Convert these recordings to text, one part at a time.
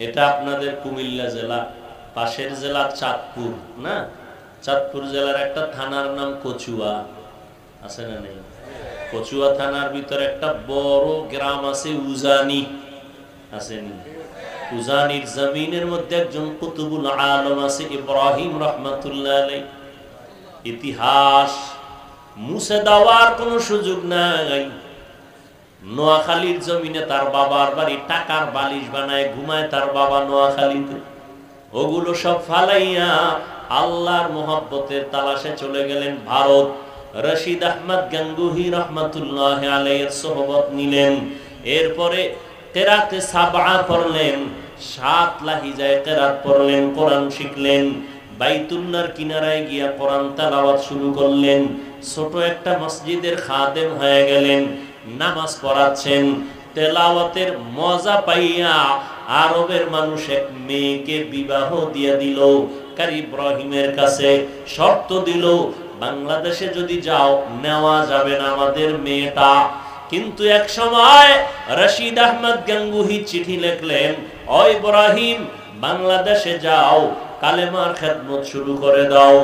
এটা আপনাদের কুমিল্লা জেলা, পাশের জেলা চাঁদপুর না? চাঁদপুর জেলার একটা থানার নাম কচুয়া, আছে না নেই? কচুয়া থানার ভিতরে একটা বড় গ্রাম আছে উজানি, আসেনি? উজানির জমিনের মধ্যে একজন কুতুবুল আলম আছে ইব্রাহিম রহমাতুল্লাহ আলাইহি। ইতিহাস মুছে দেওয়ার কোন সুযোগ নাই। নোয়াখালীর জমিনে তার বাবার বাড়ি, টাকার বালিশ বানায় ঘুমায় তার বাবা নোয়াখালীতে। ওগুলো সব ফালাইয়া আল্লাহর মোহাব্বতের তালাশে চলে গেলেন ভারত। রশিদ আহমদ গাঙ্গুহি রহমাতুল্লাহ আলাইহির সোহবত নিলেন। এরপরে কেরাতে সাবআ পড়লেন, 7 লাহিজায় কেরাত পড়লেন, কোরআন শিখলেন। বাইতুল্লাহর কিনারায় গিয়া কোরআন তেলাওয়াত শুরু করলেন। ছোট একটা মসজিদের খাদেম হয়ে গেলেন, নামাজ পড়াচ্ছেন। তেলাওয়াতের মজা পাইয়া আরবের মানুষ এক মেয়েকে বিবাহ দিয়ে দিল কারি ইব্রাহিমের কাছে। শর্ত দিল, বাংলাদেশে যদি যাও নেওয়া যাবে না আমাদের মেয়েটা। কিন্তু এক সময় রশিদ আহমদ গাঙ্গুহি চিঠি লিখলেন, ও ইব্রাহিম বাংলাদেশে যাও, কালেমার খেদমত শুরু করে দাও।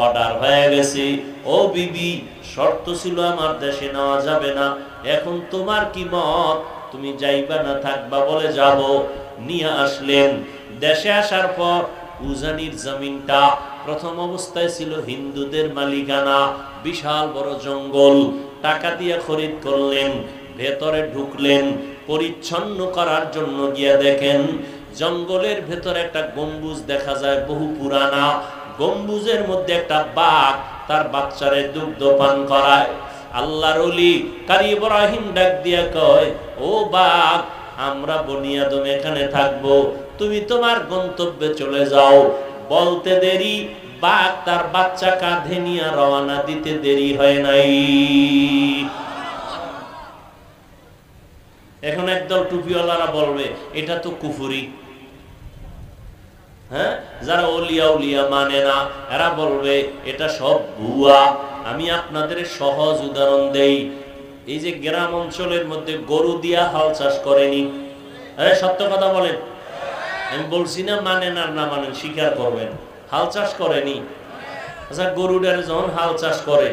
অর্ডার হয়ে গেছে। ও বিবি, শর্ত ছিল আমার দেশে নেওয়া যাবে না, এখন তোমার কি মত, তুমি যাইবা না থাকবা? বলে যাব। নিয়ে আসলেন। দেশে আসার পর উজানির জমিনটা প্রথম অবস্থায় ছিল হিন্দুদের মালিকানা, বিশাল বড় জঙ্গল। টাকা দিয়ে খরিদ করলেন, ভেতরে ঢুকলেন পরিচ্ছন্ন করার জন্য। গিয়ে দেখেন জঙ্গলের ভেতরে একটা গম্বুজ দেখা যায়, বহু পুরানা। গম্বুজের মধ্যে একটা বাঘ তার বাচ্চারে দুগ্ধ পান করায়। আল্লাহর ওলি কারি ইব্রাহিম ডাক দিয়া কয়, ও বাঘ, আমরা বনি আদম এখানে থাকবো, তুমি তোমার গন্তব্যে চলে যাও। বলতে দেরি, বাঘ তার বাচ্চা কাঁধে নিয়ে রওনা দিতে দেরি হয় নাই। এখন একদল টুপিওয়ালারা বলবে এটা তো কুফরি। হ্যাঁ, যারা ওলিয়া উলিয়া মানে না এরা বলবে এটা সব ভুয়া। আমি আপনাদের সহজ উদাহরণ দেই। এই যে গ্রাম অঞ্চলের মধ্যে গরু দিয়া হাল চাষ করেনি, সত্য কথা বলেন। আমি বলছি না মানেন আর না মানেন, স্বীকার করবেন। হাল চাষ করেনি। আচ্ছা, গরুটারে যখন হাল চাষ করে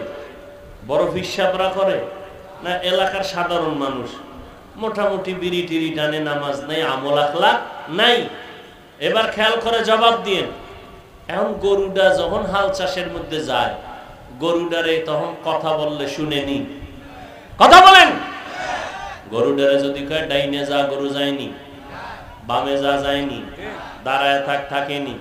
বড় হিসাবরা করে না এলাকার সাধারণ মানুষ? মোটামুটি বিড়ি টিড়ি টানে, নামাজ নাই, আমল আখলাক নাই। এবার খেয়াল করে জবাব দিয়েন। এখন গরুটা যখন হাল চাষের মধ্যে যায়, গরুটারে তখন কথা বললে শুনেনি? কথা বলেন। গরুটারে যদি কয় ডাইনে যা, গরু যায়নি, বামে যা যায়নি, দাঁড়ায় থাক থাকেনি।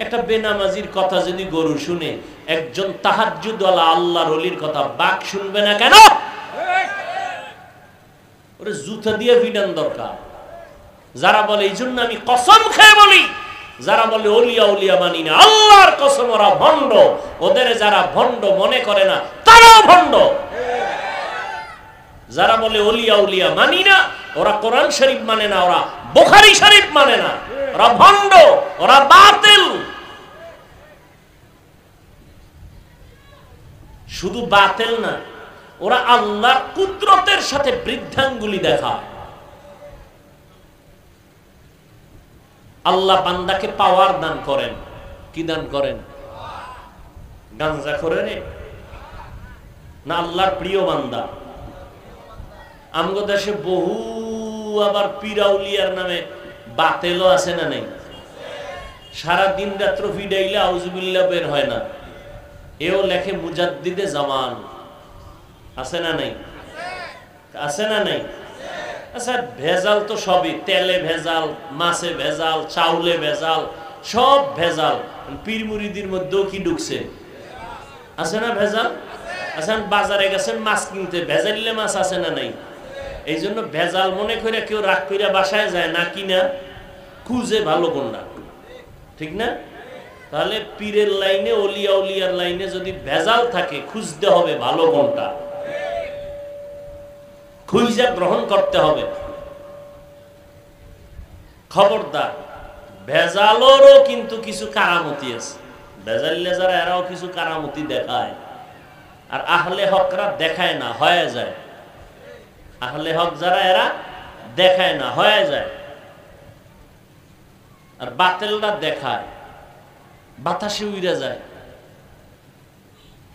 একটা বেনামাজির কথা যদি গরু শুনে, একজন তাহাজ্জুদওয়ালা আল্লাহর ওলির কথা বাঘ শুনবে না কেন? ওরে জুতা দিয়ে ভিডান দরকার। যারা বলে, এই জন্য আমি কসম খেয়ে বলি, যারা বলে ওলিয়া উলিয়া মানি না, আল্লাহর কসম ওরা ভণ্ড। ওদের যারা ভণ্ড মনে করে না তারাও ভণ্ড। যারা বলে ওলিয়া উলিয়া মানি না, ওরা কোরআন শরীফ মানে না, ওরা বুখারী শরীফ মানে না, ওরা ভণ্ড, ওরা বাতিল। শুধু বাতিল না, ওরা আল্লাহর কুদরতের সাথে বৃদ্ধাঙ্গুলি দেখায়। আল্লাহ বান্দাকে পাওয়ার দান করেন। কি দান করেন? গাঞ্জা করে রে না আল্লাহর প্রিয় বান্দা? আমগো দেশে বহু আবার পিরাউলিয়ার নামে বাতেলও আছে না নেই? সারা দিন রাত্র ফিডাইলে আউযুবিল্লাহ বের হয় না। এও লেখে মুজাদ্দিদে জামান। আছে না নাই? আছে না নাই? আচ্ছা, ভেজাল তো সবই, তেলে ভেজাল, মাছে ভেজাল, চাউলে ভেজাল, সব ভেজাল। পীর মুরিদির মধ্যেও কি ঢুকছে? আছে না ভেজাল? আচ্ছা, বাজারে গেছেন মাছ কিনতে, ভেজালিলে মাছ আছে না নাই? এই জন্য ভেজাল মনে করে কেউ রাগ কইরা বাসায় যায় না, কিনা খুঁজে ভালো কোনটা, ঠিক না? তাহলে পীরের লাইনে, ওলিয়া উলিয়ার লাইনে যদি ভেজাল থাকে, খুঁজতে হবে ভালো কোনটা, খুঁজে গ্রহণ করতে হবে। খবরদার, ভেজালেরও কিন্তু কিছু কারামতি আছে। ভেজালিলে যারা এরাও কিছু কারামতি দেখায়, আর আহলে হকরা দেখায় না, হয়ে যায়। আহলে হক যারা এরা দেখায় না, হয়ে যায়। আর বাতিলরা দেখায়, বাতাসে উড়ে যায়,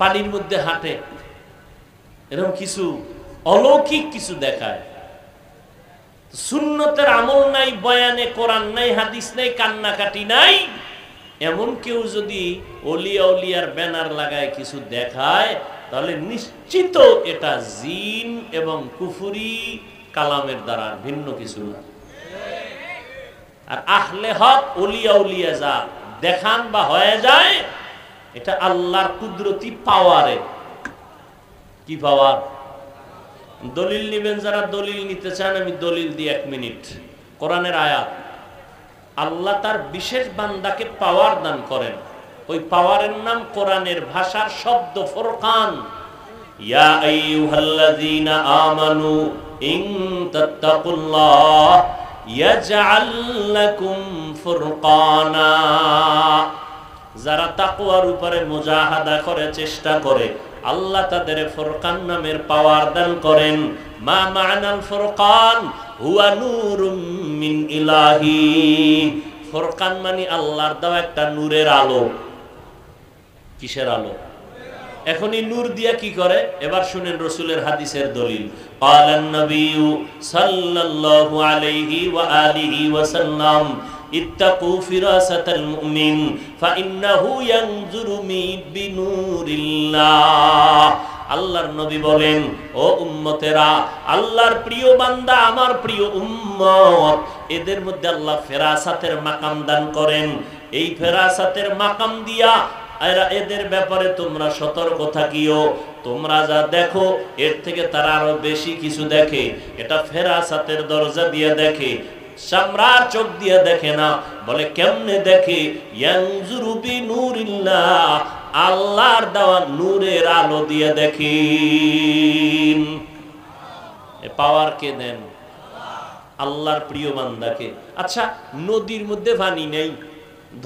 পানির মধ্যে হাঁটে, এরকম কিছু অলৌকিক কিছু দেখায়। সুন্নতের আমল নাই, বয়ানে কোরআন নাই, হাদিস নাই, কান্নাকাটি নাই, এমন কেউ যদি ওলিয়া উলিয়ার ব্যানার লাগায় কিছু দেখায়, তাহলে নিশ্চিত এটা জিন এবং কুফরি কালামের দ্বারা ভিন্ন কিছু না। আর আহলে হক ওলিয়া উলিয়া যা দেখান বা হয়ে যায়, এটা আল্লাহর কুদরতি পাওয়ারে। কি পাওয়ার? দলিল নিবেন যারা, দলিল নিতে চান, আমি দলিল দিই 1 মিনিট। কোরআনের আয়াত, আল্লাহ তার বিশেষ বান্দাকে পাওয়ার দান করেন, ওই পাওয়ারের নাম কোরআনের ভাষার শব্দ ফুরকান। ইয়া আইয়ুহাল্লাযীনা আমানু ইন তাত্তাকুল্লাহ ইয়াজআল লাকুম ফুরকানা। যারা তাকওয়ার উপরে মুজাহাদা করে, চেষ্টা করে, আল্লাহ তাদের ফুরকান নামের পাওয়ার দান করেন। মা মা'নাল ফুরকান হুয়া নূরুম মিন ইলাহি। ফুরকান মানে আল্লাহর দেওয়া একটা নূরের আলো। কিসের আলো? এখন এই নূর দিয়া কি করে? এবার শুনেন রাসূলের হাদিসের দলিল। ক্বালান নবিয়্যু সাল্লাল্লাহু আলাইহি ওয়া আলিহি ওয়া সাল্লাম ইত্তাকু ফিরাসাতাল মুমিন ফাইন্নাহু ইয়ানজুরু বিনূরিল্লাহ। আল্লাহর নবী বলেন, ও উম্মতেরা, আল্লাহর প্রিয় বান্দা, আমার প্রিয় উম্মত, এদের মধ্যে আল্লাহ ফেরাসাতের মাকাম দান করেন। এই ফেরাসাতের মাকাম দিয়া এদের ব্যাপারে তোমরা সতর্ক থাকিও। তোমরা যা দেখো এর থেকে তারা আরো বেশি কিছু দেখে। এটা ফেরাসাতের দরজা দিয়ে দেখে, সামরার চোখ দিয়ে দেখে না। বলে কেমনে দেখে? ইয়ানজুরু বিনূরিল্লাহ, আল্লাহর দেওয়া নূরের আলো দিয়ে দেখেন। এ পাওয়ার কে দেন? আল্লাহর প্রিয় বান্দাকে। আচ্ছা, নদীর মধ্যে পানি নেই,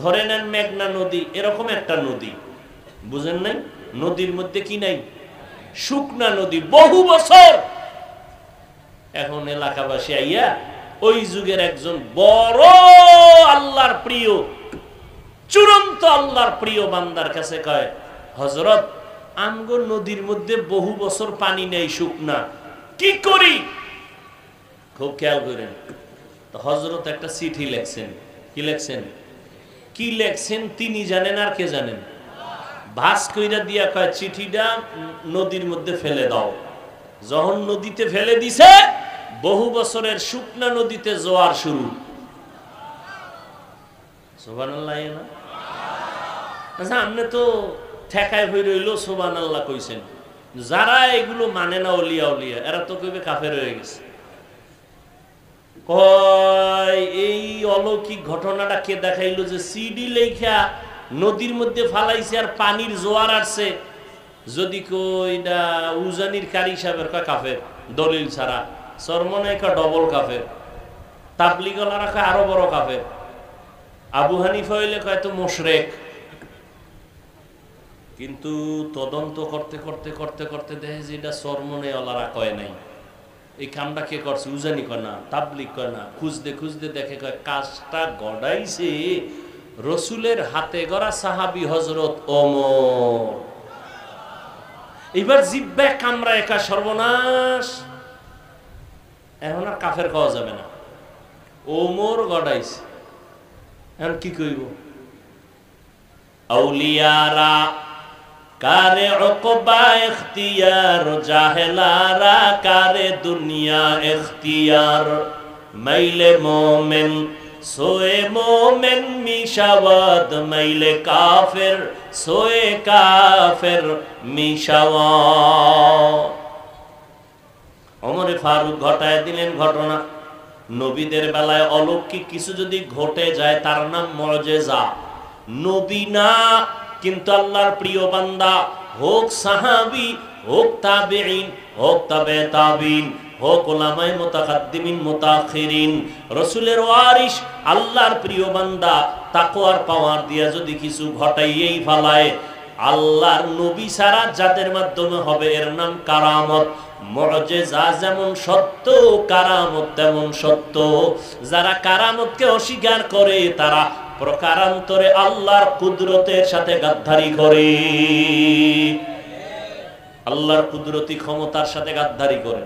ধরে নেন মেঘনা নদী, এরকম একটা নদী, বুঝেন নাই? নদীর মধ্যে কি নাই? শুকনা নদী, বহু বছর। এখন এলাকাবাসী আইয়া ওই যুগের একজন বড় আল্লাহর প্রিয়, চূড়ান্ত আল্লাহর প্রিয় বান্দার কাছে কয়, হযরত, আমগো নদীর মধ্যে বহু বছর পানি নেই, শুকনা, কি করি? খুব খেয়াল করেন। তো হযরত একটা চিঠি লেখছেন। কি লেখছেন? কি লেখছেন তিনি জানেন, আর কে জানেন? ভাস কইরা দিয়া কয়, চিঠিটা নদীর মধ্যে ফেলে দাও। যখন নদীতে ফেলে দিছে, বহু বছরের শুকনা নদীতে জোয়ার শুরু। সুবহানাল্লাহ। না আচ্ছা, আপনি তো ঠেকায় হয়ে রইল সুবহানাল্লাহ কইছেন। যারা এগুলো মানে না, ওলিয়া উলিয়া, এরা তো কইবে কাফের হয়ে গেছে। কয় এই অলৌকিক ঘটনাটা কে দেখাইলো যে সিডি লেখা নদীর মধ্যে ফালাইছে আর পানির জোয়ার আসছে? যদি কইটা উজানির কারি সাহেবের কয় কাফের, দলিল ছাড়া। চরমনাই কয় ডবল কাফের। তাবলিগলারা কয় আরো বড় কাফের। আবু হানিফা হইলে কয় তো মুশরিক। কিন্তু তদন্ত করতে করতে করতে করতে দেখে যে এটা চরমনাইওয়ালারা কয় নাই। এই কামটা কে করছে? উজানি কয় না, তাবলিগ কয় না। খুঁজতে খুঁজতে দেখে কয় কাজটা গড়াইছে রসুলের হাতে গড়া সাহাবী হযরত ওমর। এবার জিব্বা কামরা একা সর্বনাশ, এখন আর কাফের খাওয়া যাবে না, ওমর গড়াইছে। এখন কি কইব? আউলিয়ারা কারে উকবা ইখতিয়ার, জাহেলারা কারে দুনিয়া ইখতিয়ার। মাইলে মোমেন সোয়ে মোমেন মিশাওয়াদ, মাইলে কাফের সোয়ে কাফের মিশাওয়াদ। ওমরে ফারুক ঘটায় দিলেন ঘটনা। নবীদের বেলায় অলৌকিক কিছু যদি ঘটে যায়, তার নাম মুআজিজা। নবী না, কিন্তু আল্লাহর প্রিয় বান্দা, হোক সাহাবী, হোক তাবেঈন, হোক তাবে তাবিন, হোক উলামায়ে মুতাকাদ্দিমিন মুতাআখিরিন, রাসূলের ওয়ারিস, আল্লাহর প্রিয় বান্দা, তাকওয়ার পাওয়ার দিয়া যদি কিছু ঘটাইয়েই ফেলায়, আল্লাহর নবী ছাড়া যাদের মাধ্যমে হবে, এর নাম কারামত। মুআজিজা যেমন সত্য, কারামত তেমন সত্য। যারা কারামতকে অস্বীকার করে তারা প্রকারান্তরে আল্লাহর কুদরতের সাথে গাদ্দারি করে, আল্লাহর কুদরতি ক্ষমতার সাথে গাদ্দারি করে।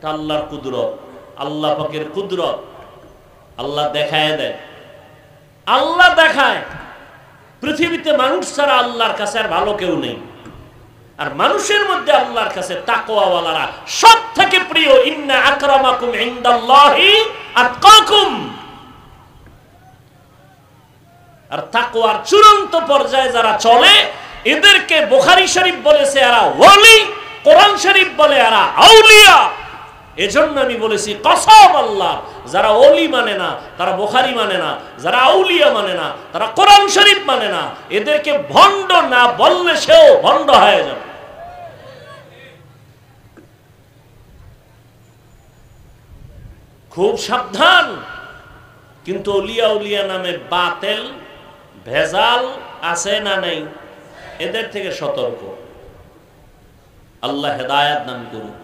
তা আল্লাহর কুদরত, আল্লাহ পাকের কুদরত আল্লাহ দেখায় দেয়, আল্লাহ দেখায়। পৃথিবীতে মানুষ ছাড়া আল্লাহর কাছে আর ভালো কেউ নেই, আর মানুষের মধ্যে আল্লাহর কাছে তাকওয়াওয়ালারা সব থেকে প্রিয়। ইন্না আকরামাকুম ইনদাল্লাহি আতকাকুম। আর তাকওয়ার চূড়ান্ত পর্যায়ে যারা চলে এদেরকে বুখারী শরীফ বলেছে এরা ওলি, কোরআন শরীফ বলে এরা আউলিয়া। এজন্য আমি বলেছি কসম আল্লাহ, যারা ওলি মানে না তারা বুখারী মানে না, যারা আউলিয়া মানে না তারা কোরআন শরীফ মানে না, এদেরকে ভণ্ড না বললে সেও ভণ্ড হয়ে যাবে। খুব সাবধান। কিন্তু ওলিয়া উলিয়া নামে বাতেল ভেজাল আছে না নেই, এদের থেকে সতর্ক। আল্লাহ হেদায়েত দান করুন।